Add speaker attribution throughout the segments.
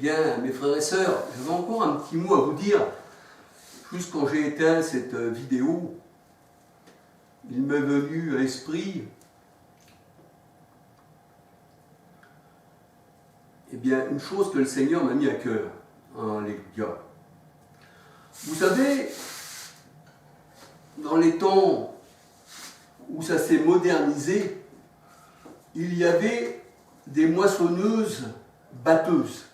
Speaker 1: Bien, mes frères et sœurs, j'avais encore un petit mot à vous dire. Juste quand j'ai éteint cette vidéo, il m'est venu à l'esprit eh bien, une chose que le Seigneur m'a mis à cœur. Alléluia. Vous savez, dans les temps où ça s'est modernisé, il y avait des moissonneuses batteuses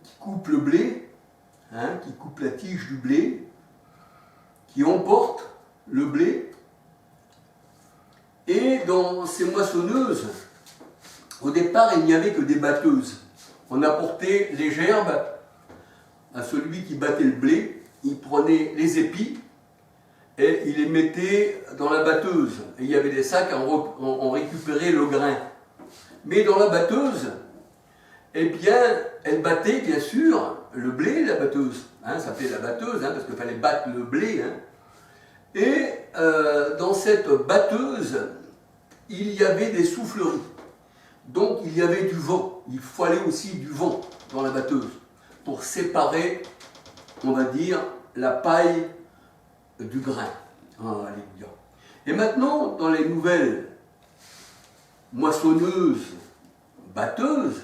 Speaker 1: qui coupent le blé, qui coupent la tige du blé, qui emportent le blé. Et dans ces moissonneuses, au départ, il n'y avait que des batteuses. On apportait les gerbes à celui qui battait le blé, il prenait les épis et il les mettait dans la batteuse. Et il y avait des sacs, on récupérait le grain. Mais dans la batteuse, eh bien, elle battait bien sûr le blé, la batteuse. Ça s'appelait la batteuse, parce qu'il fallait battre le blé. Et dans cette batteuse, il y avait des souffleries. Donc il y avait du vent. Il fallait aussi du vent dans la batteuse pour séparer, on va dire, la paille du grain. Alléluia. Et maintenant, dans les nouvelles moissonneuses, batteuses,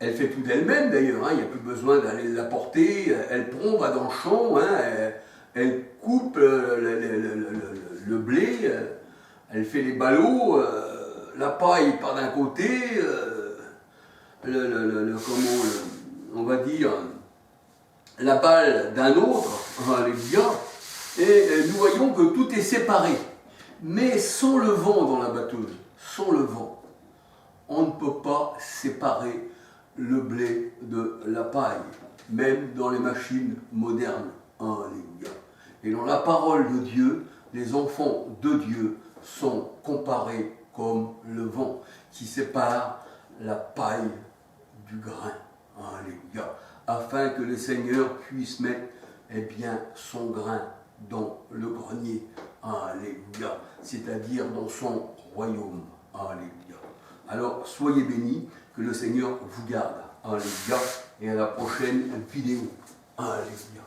Speaker 1: elle fait tout d'elle-même d'ailleurs, il n'y a plus besoin d'aller l'apporter, elle prend, va dans le champ, elle coupe le blé, elle fait les ballots, la paille part d'un côté, on va dire, la balle d'un autre, alléluia, et nous voyons que tout est séparé. Mais sans le vent dans la batteuse, sans le vent, on ne peut pas séparer le blé de la paille, même dans les machines modernes. Alléluia. Et dans la parole de Dieu, les enfants de Dieu sont comparés comme le vent qui sépare la paille du grain. Alléluia. Afin que le Seigneur puisse mettre son grain dans le grenier. Alléluia. C'est-à-dire dans son royaume. Alléluia. Alors, soyez bénis, que le Seigneur vous garde. Alléluia. Et à la prochaine vidéo. Alléluia.